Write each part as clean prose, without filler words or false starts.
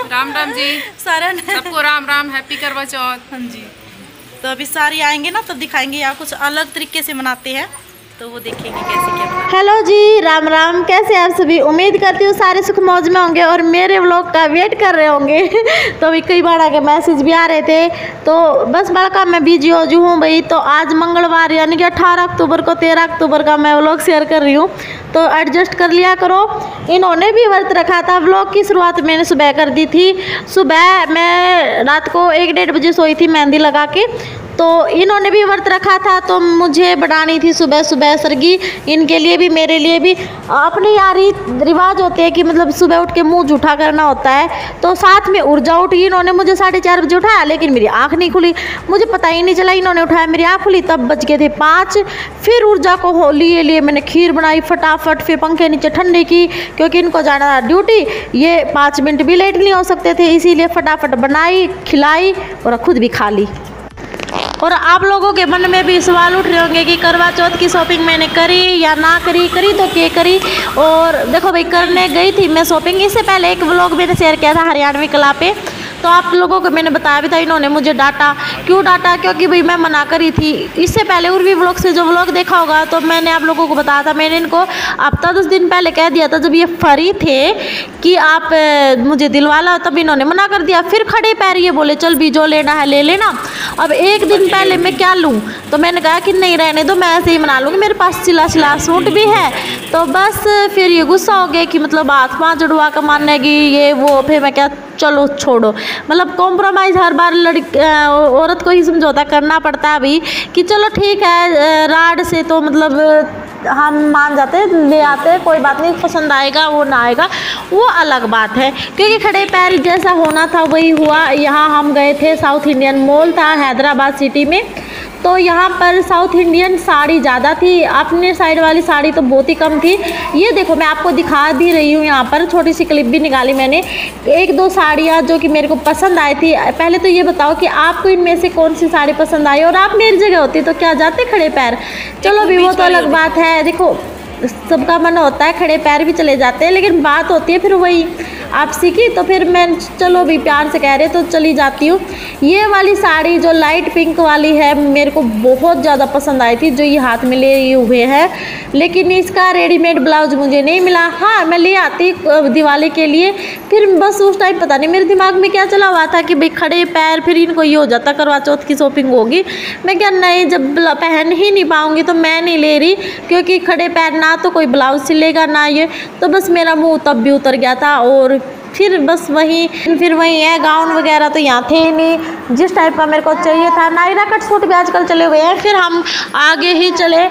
राम राम जी सारा सबको राम राम, हैप्पी करवा चौथ। हाँ जी। तो अभी सारी आएंगे ना तब दिखाएंगे, यहाँ कुछ अलग तरीके से मनाते हैं तो वो देखेंगे कैसे क्या बनाते हैं। हेलो जी, राम राम। कैसे आप सभी? उम्मीद करती हूँ सारे सुख मौज में होंगे और मेरे व्लॉग का वेट कर रहे होंगे। तो अभी कई बार आगे मैसेज भी आ रहे थे, तो बस बड़ा काम मैं बिजी हो जू हूँ भाई। तो आज मंगलवार यानी कि 18 अक्टूबर को 13 अक्टूबर का मैं व्लॉग शेयर कर रही हूँ, तो एडजस्ट कर लिया करो। इन्होंने भी व्रत रखा था। व्लॉग की शुरुआत मैंने सुबह कर दी थी। सुबह मैं रात को 1-1:30 बजे सोई थी मेहंदी लगा के। तो इन्होंने भी व्रत रखा था, तो मुझे बनानी थी सुबह सुबह सरगी, इनके लिए भी मेरे लिए भी। अपने यारी रिवाज होते हैं कि मतलब सुबह उठ के मुंह जूठा करना होता है, तो साथ में ऊर्जा उठी। इन्होंने मुझे 4:30 बजे उठाया, लेकिन मेरी आँख नहीं खुली, मुझे पता ही नहीं चला। इन्होंने उठाया, मेरी आँख खुली, तब बज गए थे 5। फिर ऊर्जा को लिए मैंने खीर बनाई फटाफट, फिर पंखे नीचे ठंडे की, क्योंकि इनको जाना था ड्यूटी। ये 5 मिनट भी लेट नहीं हो सकते थे, इसीलिए फटाफट बनाई, खिलाई और खुद भी खा ली। और आप लोगों के मन में भी सवाल उठ रहे होंगे कि करवा चौथ की शॉपिंग मैंने करी या ना करी, करी तो क्या करी। और देखो भाई, करने गई थी मैं शॉपिंग। इससे पहले एक व्लॉग मैंने शेयर किया था हरियाणवी कला पे, तो आप लोगों को मैंने बताया भी था। इन्होंने मुझे डांटा, क्यों डांटा? क्योंकि भाई मैं मना करी थी। इससे पहले उर्वी व्लॉग से जो व्लॉग देखा होगा, तो मैंने आप लोगों को बताया था। मैंने इनको हफ्ता 10 दिन पहले कह दिया था, जब ये फ्री थे, कि आप मुझे दिलवा लो, तब इन्होंने मना कर दिया। फिर खड़े पैर ये बोले चल भी जो लेना है ले लेना। अब एक दिन पहले मैं क्या लूँ, तो मैंने कहा कि नहीं रहने दो, मैं ऐसे ही मना लूँगी, मेरे पास सिला सूट भी है। तो बस फिर ये गुस्सा हो गया कि मतलब हाथ पाँव जुड़वा कर मानेगी ये वो। फिर मैं क्या, चलो छोड़ो, मतलब कॉम्प्रोमाइज़ हर बार औरत को ही समझौता करना पड़ता है भाई, कि चलो ठीक है, राड से तो मतलब हम मान जाते हैं, ले आते हैं, कोई बात नहीं, पसंद आएगा वो ना आएगा वो अलग बात है। क्योंकि खड़े पैर जैसा होना था वही हुआ। यहाँ हम गए थे, साउथ इंडियन मॉल था हैदराबाद सिटी में, तो यहाँ पर साउथ इंडियन साड़ी ज़्यादा थी, अपने साइड वाली साड़ी तो बहुत ही कम थी। ये देखो मैं आपको दिखा भी रही हूँ, यहाँ पर छोटी सी क्लिप भी निकाली मैंने, 1-2 साड़ियाँ जो कि मेरे को पसंद आई थी। पहले तो ये बताओ कि आपको इनमें से कौन सी साड़ी पसंद आई, और आप मेरी जगह होती तो क्या जाते खड़े पैर? चलो भी वो तो अलग बात है। देखो सबका मन होता है, खड़े पैर भी चले जाते हैं, लेकिन बात होती है फिर वही आपसी की। तो फिर मैं चलो भी प्यार से कह रहे तो चली जाती हूँ। ये वाली साड़ी जो लाइट पिंक वाली है मेरे को बहुत ज़्यादा पसंद आई थी, जो ये हाथ में ले हुए हैं, लेकिन इसका रेडीमेड ब्लाउज मुझे नहीं मिला। हाँ मैं ले आती दिवाली के लिए, फिर बस उस टाइम पता नहीं मेरे दिमाग में क्या चला हुआ था कि भाई खड़े पैर, फिर इनको ये हो जाता करवा चौथ की शॉपिंग होगी। मैं क्या नहीं, जब पहन ही नहीं पाऊँगी तो मैं नहीं ले रही, क्योंकि खड़े पैर ना तो कोई ब्लाउज सिलेगा ना ये। तो बस मेरा मुंह तब भी उतर गया था। और फिर बस वही है, गाउन वगैरह तो यहाँ थे ही नहीं जिस टाइप का मेरे को चाहिए था। नायरा कट सूट भी आजकल चले हुए हैं। फिर हम आगे ही चले,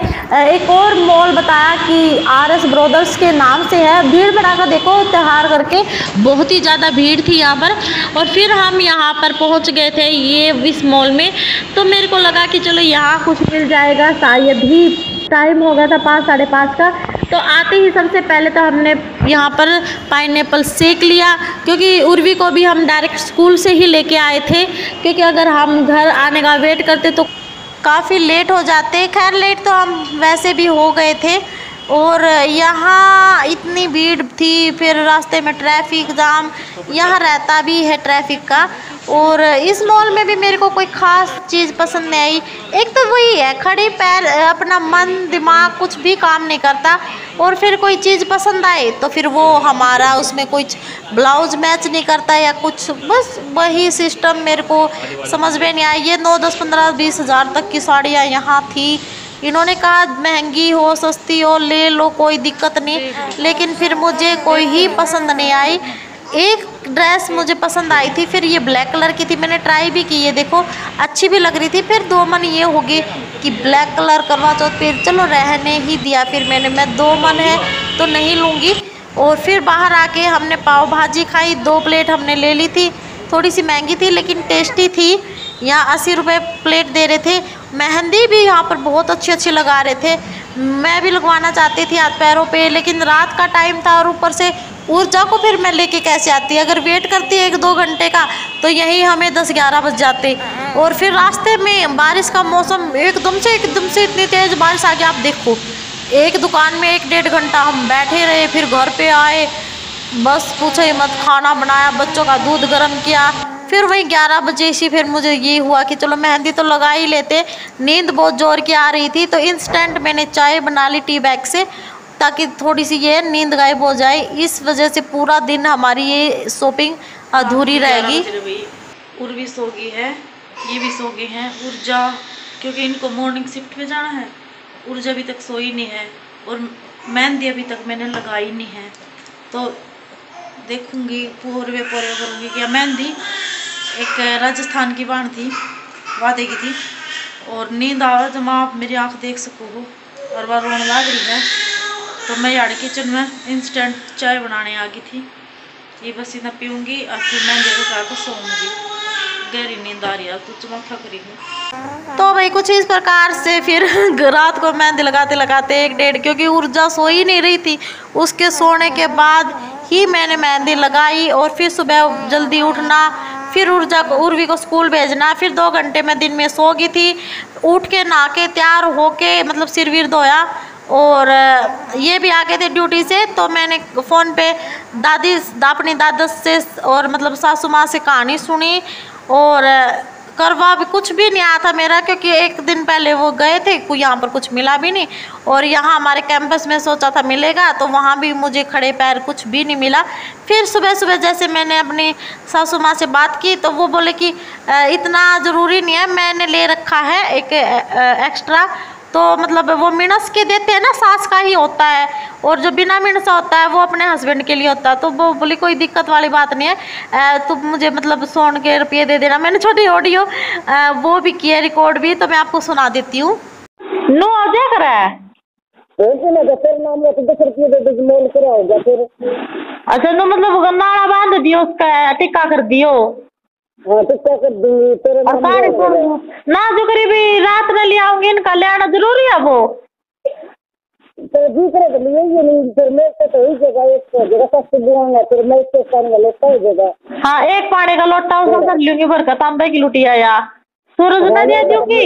एक और मॉल बताया कि RS ब्रदर्स के नाम से है। भीड़ बनाकर देखो, त्यौहार करके बहुत ही ज़्यादा भीड़ थी यहाँ पर। और फिर हम यहाँ पर पहुँच गए थे ये इस मॉल में, तो मेरे को लगा कि चलो यहाँ कुछ मिल जाएगा। शायद ही टाइम हो गया था 5-5:30 का। तो आते ही सबसे पहले तो हमने यहाँ पर पाइनएप्पल शेक लिया, क्योंकि उर्वी को भी हम डायरेक्ट स्कूल से ही लेके आए थे, क्योंकि अगर हम घर आने का वेट करते तो काफ़ी लेट हो जाते। खैर लेट तो हम वैसे भी हो गए थे। और यहाँ इतनी भीड़ थी, फिर रास्ते में ट्रैफिक जाम, यहाँ रहता भी है ट्रैफिक का। और इस मॉल में भी मेरे को कोई ख़ास चीज़ पसंद नहीं आई। एक तो वही है, खड़े पैर, अपना मन दिमाग कुछ भी काम नहीं करता। और फिर कोई चीज़ पसंद आए तो फिर वो हमारा उसमें कुछ ब्लाउज मैच नहीं करता या कुछ, बस वही सिस्टम मेरे को समझ में नहीं आया। ये 9, 10, 15, 20 हज़ार तक की साड़ियाँ यहाँ थी। इन्होंने कहा महंगी हो सस्ती हो ले लो, कोई दिक्कत नहीं, लेकिन फिर मुझे कोई ही पसंद नहीं आई। एक ड्रेस मुझे पसंद आई थी, फिर ये ब्लैक कलर की थी, मैंने ट्राई भी की, ये देखो अच्छी भी लग रही थी। फिर 2 मन ये हो गए कि ब्लैक कलर करवा चौथ पे, चलो रहने ही दिया। फिर मैं 2 मन है तो नहीं लूँगी। और फिर बाहर आके हमने पाव भाजी खाई, 2 प्लेट हमने ले ली थी। थोड़ी सी महंगी थी लेकिन टेस्टी थी। यहाँ 80 रुपये प्लेट दे रहे थे। मेहंदी भी यहाँ पर बहुत अच्छी लगा रहे थे। मैं भी लगवाना चाहती थी हाथ पैरों पे, लेकिन रात का टाइम था और ऊपर से ऊर्जा को फिर मैं लेके कैसे आती। अगर वेट करती 1-2 घंटे का तो यहीं हमें 10-11 बज जाते। और फिर रास्ते में बारिश का मौसम एकदम से इतनी तेज़ बारिश आ गई, आप देखो एक दुकान में 1-1.5 घंटा हम बैठे रहे, फिर घर पे आए, बस पूछो ही मत। खाना बनाया, बच्चों का दूध गर्म किया, फिर वही 11 बजे से फिर मुझे ये हुआ कि चलो मेहंदी तो लगा ही लेते। नींद बहुत जोर की आ रही थी, तो इंस्टेंट मैंने चाय बना ली टी बैग से, ताकि थोड़ी सी ये नींद गायब हो जाए। इस वजह से पूरा दिन हमारी ये शॉपिंग अधूरी रहेगी। उर्वी सो गई है, ये भी सो गए हैं। ऊर्जा, क्योंकि इनको मॉर्निंग शिफ्ट में जाना है, ऊर्जा अभी तक सोई नहीं है, और मेहंदी अभी तक मैंने लगाई नहीं है। तो देखूंगी पूरे करूँगी क्या। मेहंदी एक राजस्थान की बाण थी, वादे की थी, और नींद आ जब आप मेरी आँख देख सको हो, और बार रोने लग रही है। तो मैं यार किचन में इंस्टेंट चाय बनाने आ गई थी। ये बस इतना पीऊँगी और फिर मेहंदी लगा कर सोऊंगी। गहरी नींद आ रही है तो चमत्कार करेगी। तो भाई कुछ इस प्रकार से फिर रात को मेहंदी लगाते लगाते 1-1.5, क्योंकि ऊर्जा सो ही नहीं रही थी, उसके सोने के बाद ही मैंने मेहंदी लगाई। और फिर सुबह जल्दी उठना, फिर उर्वी को स्कूल भेजना, फिर 2 घंटे में दिन में सो गई थी। उठ के नहा के तैयार होके मतलब सिर विर धोया, और ये भी आ गए थे ड्यूटी से। तो मैंने फ़ोन पे अपनी दादा से और मतलब सासू माँ से कहानी सुनी, और करवा भी कुछ भी नहीं आया था मेरा, क्योंकि 1 दिन पहले वो गए थे, कोई यहाँ पर कुछ मिला भी नहीं। और यहाँ हमारे कैंपस में सोचा था मिलेगा, तो वहाँ भी मुझे खड़े पैर कुछ भी नहीं मिला। फिर सुबह सुबह जैसे मैंने अपनी सासू माँ से बात की, तो वो बोले कि इतना ज़रूरी नहीं है, मैंने ले रखा है एक एक्स्ट्रा। तो मतलब वो मिनस के देते हैं ना, सास का ही होता है, और जो बिना मिनसा होता है वो अपने हस्बैंड के लिए होता है। तो वो बोली कोई दिक्कत वाली बात नहीं है, तो मुझे मतलब 100 के रुपये दे देना। मैंने छोटी ऑडियो वो भी किया, रिकॉर्ड भी, तो मैं आपको सुना देती हूँ। नो क्या करा है? अच्छा, तो मतलब नाड़ा बांध दियो, उसका टिक्का कर दियो। हाँ, टिक्का कर दूंगी तेरे नाम ना जो करीबी रात में ले आऊंगी, इनका ले आना जरूरी है वो। तो दूसरे के लिए ये नहीं, फिर मैं तो ही जगह एक जगह सस्ते दूंगा, फिर मैं इससे पानी का लोटा हो जाएगा। हाँ, एक पानी का लोटा उसका कर लूंगी, भर का तांबे की लुटिया या सूरज न दे दूंगी।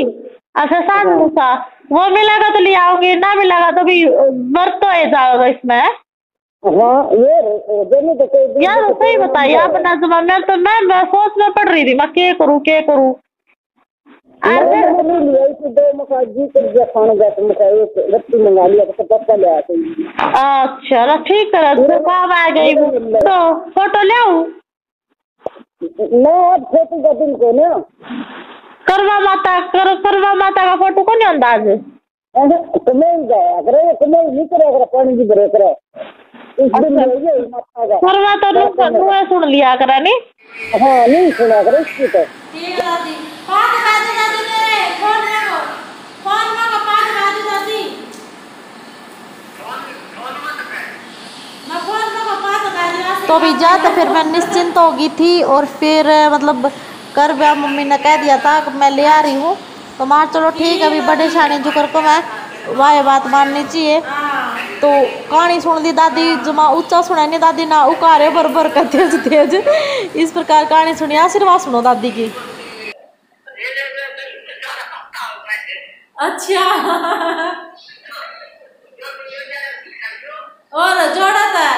अच्छा, सानूसा वो मिलेगा तो ले आऊंगी, ना मिलेगा तो भी वर्त तो जाएगा इसमें। हाँ, ये यार सही बताइए आप ना जमा। मैं सोच में पड़ रही थी, मैं क्या करूँ। अच्छा ठीक है, काम आ गई तो फोटो ले आऊं। फोटो का दिन को ना करवा माता का फोटो को नहीं अंदाज पानी की भरे करे करवा तो सुन लिया करा नहीं। हाँ, नहीं सुना करे इसकी तो तो अभी जाते फिर मैं निश्चिंत हो गई थी, और फिर मतलब कर मम्मी ने कह दिया था कि मैं ले आ रही हूँ, तो मार चलो ठीक है, अभी बड़े शाने जो कर को मैं वाह बात माननी चाहिए। तो कहानी सुन ली दादी, जमा ऊंचा सुना नहीं दादी ना, उकारे भर भर कर तेज इस प्रकार कहानी सुनी। आशीर्वाद सुनो दादी की। अच्छा और जोड़ा था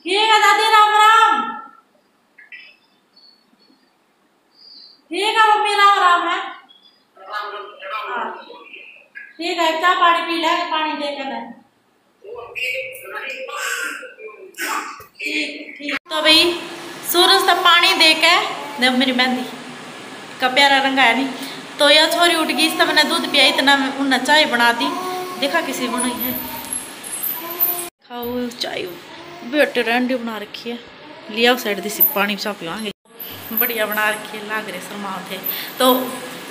ठीक है दादी, राम राम। ठीक है मम्मी, राम राम है। ठीक है, चाय पानी पी ले, पानी दे के ठीक। तो भाई सूरज तक पानी दे के जब मेरी मेहंदी का प्यारा रंग आया नहीं, तो यह छोरी उठ गई, इससे मैंने दूध पिया, इतना उन्हें चाय बना दी। देखा किसी बनाई है, खाओ चाय। बेटे रंडी बना रखी है, लिया साइड दी पानी चा पिवांगे, बढ़िया बना रखी है, लाग रहे शर्मा थे। तो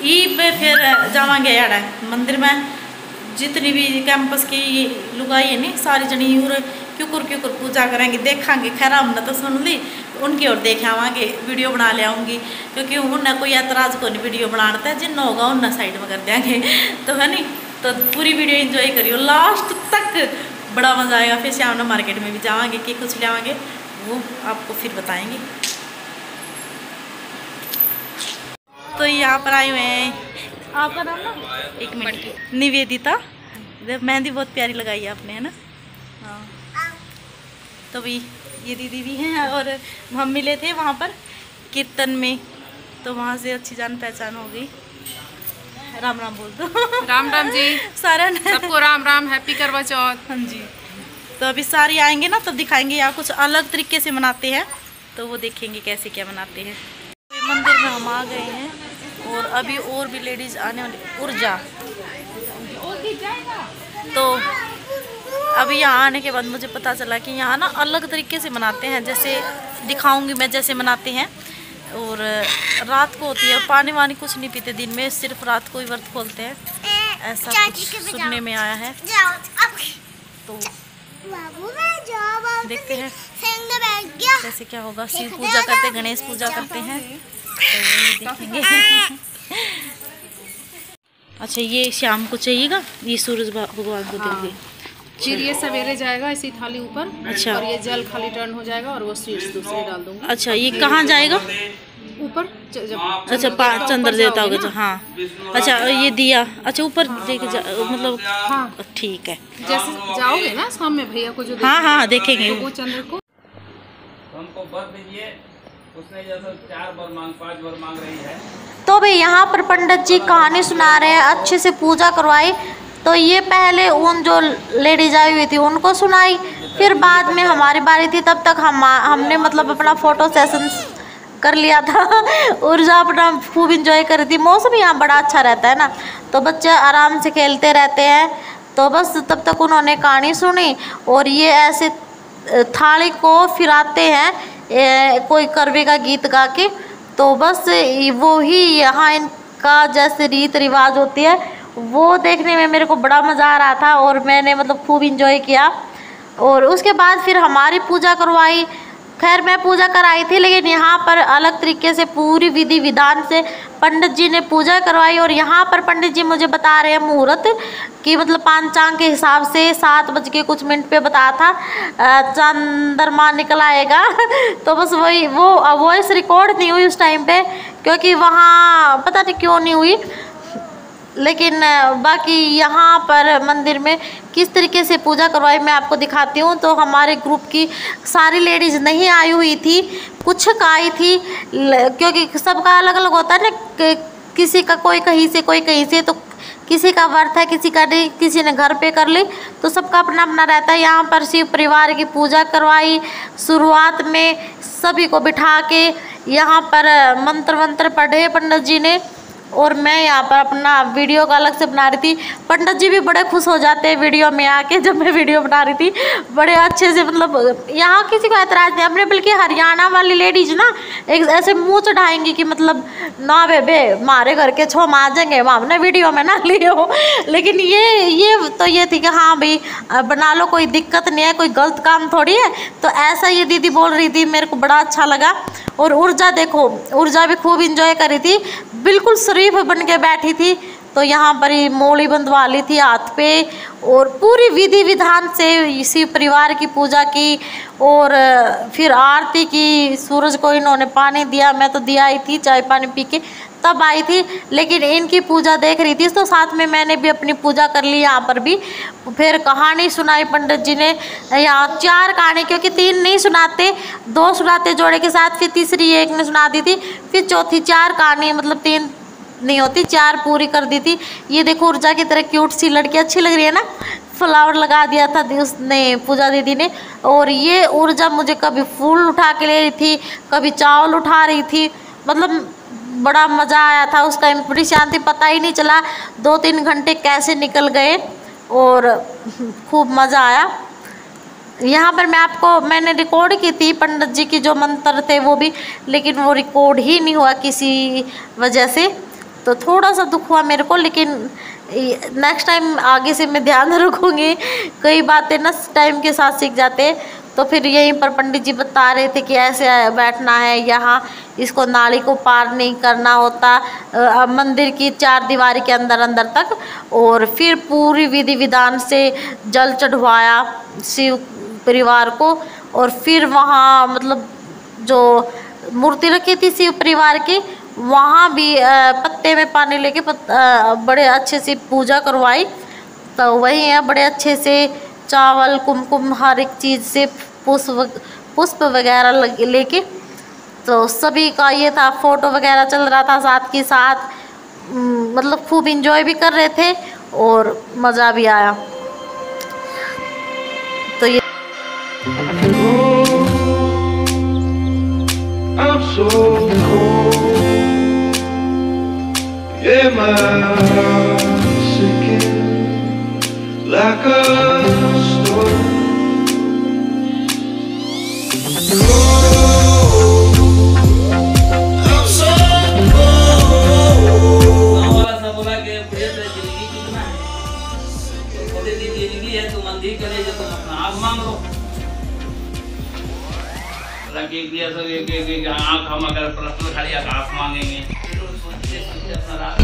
ईद पे फिर जावांगे यार मंदिर में, जितनी भी कैंपस की लुगाई है नहीं सारी जनी और क्यूकुर पूजा करेंगे, देखेंगे। खैर हमने तो सुन ली, उनकी ओर देख आवांगे, वीडियो बना ले आऊँगी, क्योंकि उन्हें कोई ऐतराज़ को नहीं वीडियो बनाता है, जिन होगा उन्हें साइड में कर देंगे। तो है नहीं, तो पूरी वीडियो एंजॉय करियो लास्ट तक, बड़ा मज़ा आएगा। फिर शाम में मार्केट में भी जावांगे, कि कुछ लावांगे वो आपको फिर बताएंगे। तो यहाँ पर आए हुए हैं, आपका नाम ना, एक मिनट, निवेदिता। मेहंदी बहुत प्यारी लगाई है आपने, है ना? हाँ। तो भी ये दीदी भी हैं, और हम मिले थे वहाँ पर कीर्तन में, तो वहाँ से अच्छी जान पहचान हो गई। राम राम बोल दो। राम राम जी, सारा सबको राम राम, हैप्पी करवा चौथ। हाँ जी। तो अभी सारे आएंगे ना, तब दिखाएंगे। यहाँ कुछ अलग तरीके से मनाते हैं, तो वो देखेंगे कैसे क्या मनाते हैं। मंदिर में हम आ गए हैं, और अभी और भी लेडीज आने वाली। ऊर्जा तो अभी यहाँ आने के बाद मुझे पता चला कि यहाँ ना अलग तरीके से मनाते हैं, जैसे दिखाऊंगी मैं जैसे मनाते हैं। और रात को होती है, पानी वानी कुछ नहीं पीते दिन में, सिर्फ रात को ही व्रत खोलते हैं, ऐसा कुछ सुनने में आया है। तो देखते हैं कैसे क्या होगा। शिव पूजा करते, गणेश पूजा करते हैं, तो देखेंगे। अच्छा, ये शाम को चाहिएगा, ये सूरज भगवान को देंगे। फिर ये सवेरे जाएगा इसी थाली ऊपर। अच्छा। और ये जल खाली टर्न हो जाएगा, और वो स्वीट्स दूसरे डाल दूंगा। अच्छा, ये कहाँ जाएगा? ऊपर अच्छा, चंद्र देवता होगा। हाँ, अच्छा, ये दिया, अच्छा ऊपर मतलब। हाँ, ठीक है। जैसे जाओगे ना शाम में भैया को जो हाँ देखेंगे। वो चंद्र को हमको बर दीजिए, उसने जैसा 4 बार मांग 5 बार मांग रही है। तो भाई यहाँ पर पंडित जी कहानी सुना रहे हैं, अच्छे से पूजा करवाई। तो ये पहले उन जो लेडीज आई हुई थी उनको सुनाई, फिर बाद में हमारी बारी थी, तब तक हमने मतलब अपना फ़ोटो सेशन कर लिया था। ऊर्जा अपना खूब इंजॉय कर रही थी। मौसम यहाँ बड़ा अच्छा रहता है ना, तो बच्चे आराम से खेलते रहते हैं। तो बस तब तक उन्होंने कहानी सुनी, और ये ऐसे थाली को फिराते हैं कोई करवे का गीत गा के। तो बस वो ही यहाँ इनका जैसे रीत रिवाज होती है, वो देखने में मेरे को बड़ा मज़ा आ रहा था, और मैंने मतलब खूब इंजॉय किया। और उसके बाद फिर हमारी पूजा करवाई। खैर मैं पूजा कराई थी, लेकिन यहाँ पर अलग तरीके से पूरी विधि विधान से पंडित जी ने पूजा करवाई। और यहाँ पर पंडित जी मुझे बता रहे हैं मुहूर्त कि मतलब पांचांग के हिसाब से 7 बज के कुछ मिनट पे बताया था चंद्रमा निकल आएगा। तो बस वही, वो वॉइस रिकॉर्ड नहीं हुई उस टाइम पे, क्योंकि वहाँ पता नहीं क्यों नहीं हुई। लेकिन बाकी यहाँ पर मंदिर में किस तरीके से पूजा करवाई मैं आपको दिखाती हूँ। तो हमारे ग्रुप की सारी लेडीज़ नहीं आई हुई थी, कुछ का आई थी, क्योंकि सबका अलग अलग होता है ना, किसी का कोई कहीं से कोई कहीं से, तो किसी का व्रत है, किसी का नहीं, किसी ने घर पे कर ली, तो सबका अपना अपना रहता है। यहाँ पर शिव परिवार की पूजा करवाई। शुरुआत में सभी को बिठा के यहाँ पर मंत्र वंत्र पढ़े पंडित जी ने, और मैं यहाँ पर अपना वीडियो का अलग से बना रही थी। पंडित जी भी बड़े खुश हो जाते हैं वीडियो में आके, जब मैं वीडियो बना रही थी बड़े अच्छे से, मतलब यहाँ किसी को ऐतराज़ नहीं। हमने बल्कि हरियाणा वाली लेडीज ना एक ऐसे मुँह चढ़ाएंगी कि मतलब ना बेबे मारे घर के छो आ जाएंगे, हमने वीडियो में ना लियो। लेकिन ये तो ये थी कि हाँ भाई बना लो, कोई दिक्कत नहीं है, कोई गलत काम थोड़ी है। तो ऐसा ये दीदी बोल रही थी, मेरे को बड़ा अच्छा लगा। और ऊर्जा देखो, ऊर्जा भी खूब इंजॉय कर रही थी, बिल्कुल शरीफ बन के बैठी थी। तो यहाँ पर ही मोली बंधवा ली थी हाथ पे, और पूरी विधि विधान से शिव परिवार की पूजा की, और फिर आरती की। सूरज को इन्होंने पानी दिया, मैं तो दिया ही थी, चाय पानी पी के तब आई थी, लेकिन इनकी पूजा देख रही थी, तो साथ में मैंने भी अपनी पूजा कर ली। यहाँ पर भी फिर कहानी सुनाई पंडित जी ने, यहाँ 4 कहानी, क्योंकि 3 नहीं सुनाते, 2 सुनाते जोड़े के साथ, फिर तीसरी एक ने सुना दी थी, फिर चौथी 4 कहानी, मतलब 3 नहीं होती, 4 पूरी कर दी थी। ये देखो ऊर्जा की तरह क्यूट सी लड़की, अच्छी लग रही है ना, फ्लावर लगा दिया था उसने, पूजा दीदी ने। और ये ऊर्जा मुझे कभी फूल उठा के ले रही थी, कभी चावल उठा रही थी, मतलब बड़ा मज़ा आया था उस टाइम, बड़ी शांति, पता ही नहीं चला 2-3 घंटे कैसे निकल गए, और खूब मज़ा आया। यहाँ पर मैंने रिकॉर्ड की थी पंडित जी की जो मंत्र थे वो भी, लेकिन वो रिकॉर्ड ही नहीं हुआ किसी वजह से, तो थोड़ा सा दुख हुआ मेरे को। लेकिन नेक्स्ट टाइम आगे से मैं ध्यान रखूँगी, कई बातें ना टाइम के साथ सीख जाते। तो फिर यहीं पर पंडित जी बता रहे थे कि ऐसे बैठना है, यहाँ इसको नाली को पार नहीं करना होता मंदिर की 4 दीवारी के अंदर तक। और फिर पूरी विधि विधान से जल चढ़वाया शिव परिवार को, और फिर वहाँ मतलब जो मूर्ति रखी थी शिव परिवार की, वहाँ भी पत्ते में पानी लेके बड़े अच्छे से पूजा करवाई। तो वही है, बड़े अच्छे से चावल कुमकुम हर एक चीज़ से पुष्प वगैरह लेके, तो सभी का ये था, फोटो वगैरह चल रहा था साथ के साथ, मतलब खूब इंजॉय भी कर रहे थे और मज़ा भी आया। तो ये I'm so cold, yeah, my heart's sinking like a storm. Cold, I'm so cold. गाँव वाला सब बोला कि प्रेत है, जिंदगी कितना है, तो बोले दी जिंदगी है, तुम अंधी करे जो तुम अपना आग मांग लो। एक दिया सब एक आँख, हम अगर प्रश्न खाली आँख मांगेंगे, सोचते सोचते अपना रात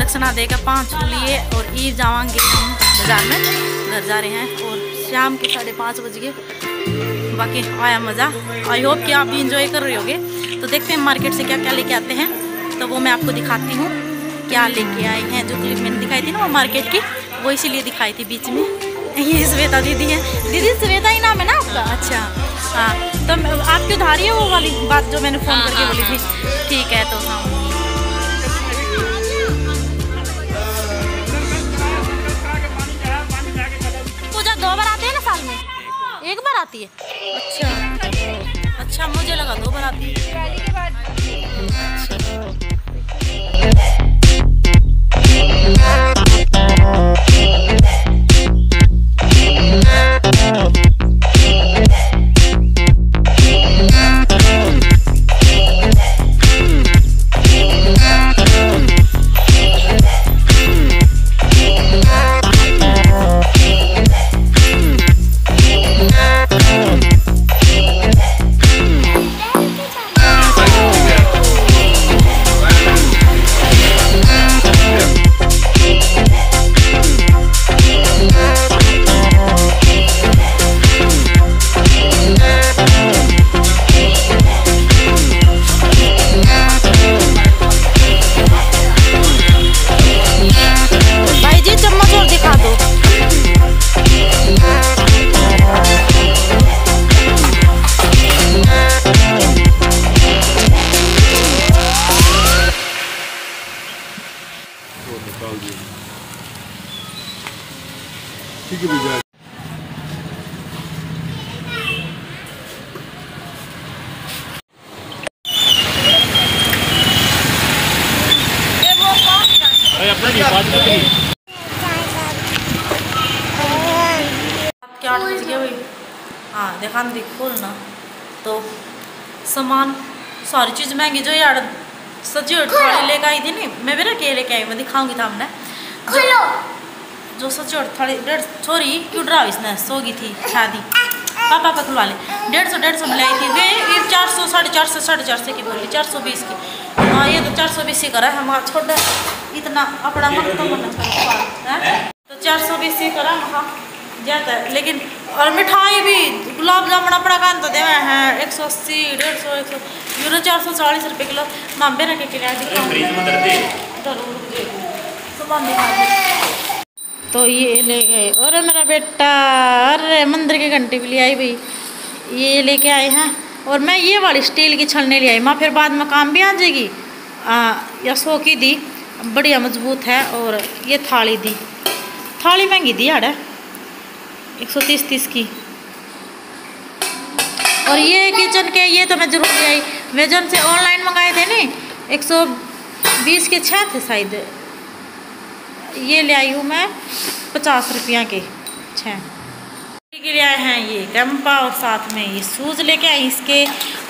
दक्षिणा देकर 5 लिए और ईद जावांगे हम बाजार में, घर जा रहे हैं और शाम के 5:30 बज गए। बाकी आया मज़ा, आई होप कि आप भी इंजॉय कर रहे होगे। तो देखते हैं मार्केट से क्या क्या लेके आते हैं, तो वो मैं आपको दिखाती हूँ क्या लेके आए हैं। जो क्लिप मैंने दिखाई थी ना वो मार्केट की, वो इसीलिए दिखाई थी बीच में। ये श्वेता दीदी है, दीदी श्वेता ही नाम है ना आपका? अच्छा हाँ, तो आपकी उधारी है वो वाली बात जो मैंने फ़ोन करके बोली थी, ठीक है। तो हाँ पूजा 2 बार आती है ना साल में, 1 बार आती है? अच्छा अच्छा, मुझे लगा 2 बार आती है। क्या 8 बज गए भाई? हाँ देखा देख खोलना तो सामान सारी चीज़ महंगी जो यार सब्जी और थाली लेकर आई थी नहीं, मैं भी रखे लेके आई, मैं दिखाऊंगी था हमने जो सब्जी और थाली 150 सॉरी क्यों डरा इसने सोगी थी शादी पापा का खुलवा ले 150 में लाई थी वे 400 450 की बोली 420 की। हाँ ये तो 420 ही करा है हमारा छोटा इतना अपना मन तो बनना चाहिए तो 420 ही करा वहाँ जाता है। लेकिन और मिठाई भी गुलाब जामुन अपना कान तो देवे हैं 180 150 यूरो 440 रुपये किलो मामबे रखे के लिए तो ये ले गए। और मेरा बेटा अरे मंदिर की घंटी भी ले आई भाई, ये लेके आए हैं और मैं ये वाली स्टील की छलने ले आई माँ, फिर बाद में काम भी आ जाएगी। या 100 की दी, बढ़िया मजबूत है। और ये थाली दी, थाली महंगी दी यार, 130 की। और ये किचन के ये तो मैं जरूर ले आई, वेजन से ऑनलाइन मंगाए थे नहीं, 120 के 6 थे शायद। ये ले आई हूँ मैं 50 रुपया के 6 के लिए आए हैं। ये कैंपा और साथ में ये शूज़ लेके आई इसके,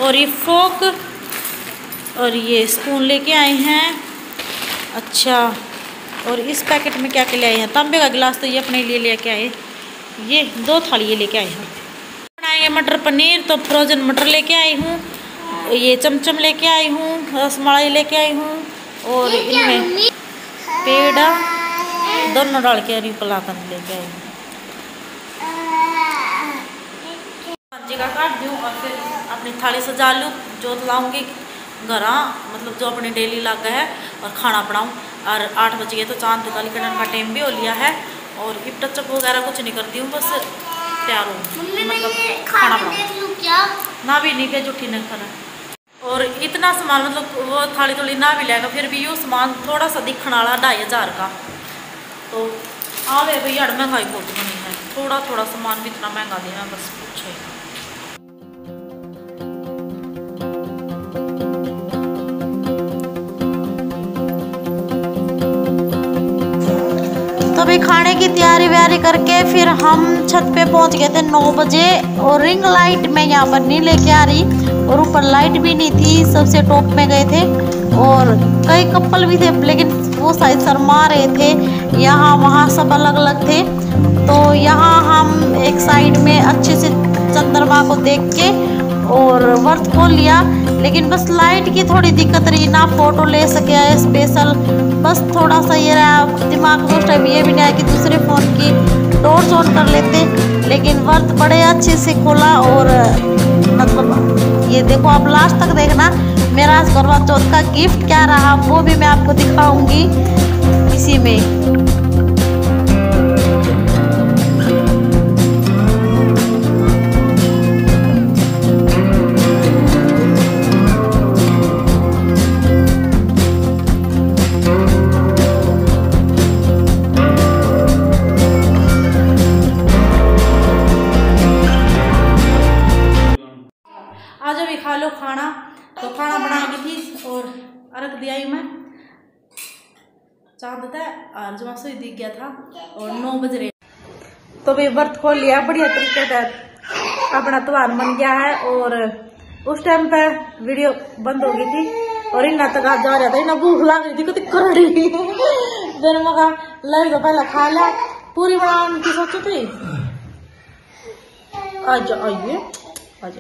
और ये फोक और ये स्पून लेके आए हैं। अच्छा, और इस पैकेट में क्या क्या ले आए हैं, तांबे का गिलास तो ये अपने लिए लेके आए। ये 2 थाली ये लेके आए हैं। बनाएंगे मटर पनीर, तो फ्रोजन मटर लेके आई हूँ। ये चमचम लेके आई हूँ, रसमलाई लेके आई हूँ, और इनमें पेड़ा दोनों डाल के पलाकन लेके आई हूँ। जगह काट दूँ और फिर अपनी थाली सजा लूँ, जोत लाऊंगी घर, मतलब जो अपने डेली लागा है, और खाना बनाऊँ। और 8 बज गए तो चांद का निकलने का टाइम भी हो लिया है। और गिफ्ट टचअप वगैरह कुछ नहीं करती हूँ, बस तैयार हूँ, मतलब खाना बनाऊँ ना भी नहीं के जुठी नहीं खाना। और इतना सामान, मतलब वो थाली थोड़ी ना भी लेगा, फिर भी यो सामान थोड़ा सा दिखने वाला 2500 का। तो आवे भैया महंगाई बहुत बनी है, थोड़ा थोड़ा सामान भी इतना महंगा देना, बस पूछो। तो अभी खाने की तैयारी व्यारी करके फिर हम छत पे पहुंच गए थे 9 बजे। और रिंग लाइट मैं यहाँ पर नहीं लेके आ रही, और ऊपर लाइट भी नहीं थी, सबसे टॉप में गए थे। और कई कपल भी थे, लेकिन वो शायद शर्मा रहे थे, यहाँ वहाँ सब अलग अलग थे। तो यहाँ हम एक साइड में अच्छे से चंद्रमा को देख के और व्रत खोल लिया। लेकिन बस लाइट की थोड़ी दिक्कत रही, ना फोटो ले सके है स्पेशल, बस थोड़ा सा ये रहा दिमाग में। उस टाइम ये भी नहीं आया कि दूसरे फ़ोन की टॉर्च ऑन कर लेते, लेकिन व्रत बड़े अच्छे से खोला। और मतलब ये देखो, आप लास्ट तक देखना, मेरा करवा चौथ का गिफ्ट क्या रहा वो भी मैं आपको दिखाऊंगी इसी में। आज अभी खा लो खाना। तो खाना बनाएगी थी और अर्घ दिया ही मैं, चांद था और जुमा सोई दिख गया था, और 9 बज रहे। तो भाई व्रत खोल लिया, बढ़िया तरीके से अपना त्योहार मन गया है। और उस टाइम पे वीडियो बंद हो गई थी, और इन्ना तक आज जा रहा था, इन्ना भूख लग रही थी, कितनी करड़ी फिर मैं लग तो पहले खा लिया, पूरी बनाने की सोची थी। आज आइए आज,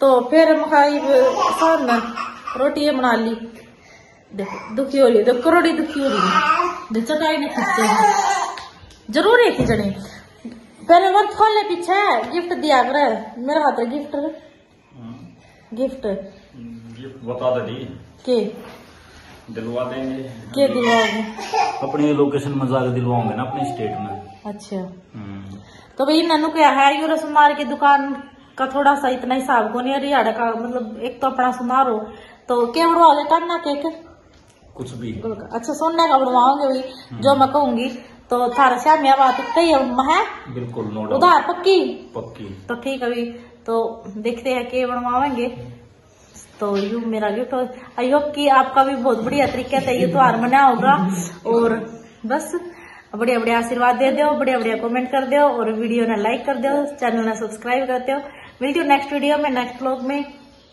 तो फिर मखाई सामने रोटी बना ली। देखो दुखी हो रही है, देखो करोड़ी दुखी हो रही है, चटाई नहीं खींचते हैं, जरूर है खींचने। फिर वर्त खोलने पीछे गिफ्ट दिया कर, मेरे हाथ में गिफ्ट गिफ्ट बता दे के दिलवा देंगे। के दिलवाओगे? अपनी लोकेशन में जाकर दिलवाओगे ना, अपने स्टेट में। अच्छा, तो भाई नन्नू क्या है, यूरो सुमार की दुकान का थोड़ा सा इतना हिसाब को नहीं, रियाड़ा का मतलब एक तो अपना सुमार हो, तो क्या बनवाओगे? टन्ना केक कुछ भी। अच्छा, सोने का बनवाओगे भाई, जो मैं कहूंगी। तो थारा श्याम यह बात कही है, बिल्कुल नो डाउट, उधार पक्की पक्की। तो ठीक है भाई, तो देखते हैं के बनवाएंगे। तो यू मेरा गिफ्ट, आई होप कि आपका भी बहुत बढ़िया तरीके से ये त्योहार मना होगा। और बस बढ़िया बढ़िया आशीर्वाद दे दो, बढ़िया बढ़िया कमेंट कर दो, और वीडियो ने लाइक कर दो, चैनल ने सब्सक्राइब कर दो। मिलती हूँ नेक्स्ट वीडियो में, नेक्स्ट व्लॉग में,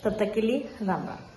तब तक के लिए राम राम।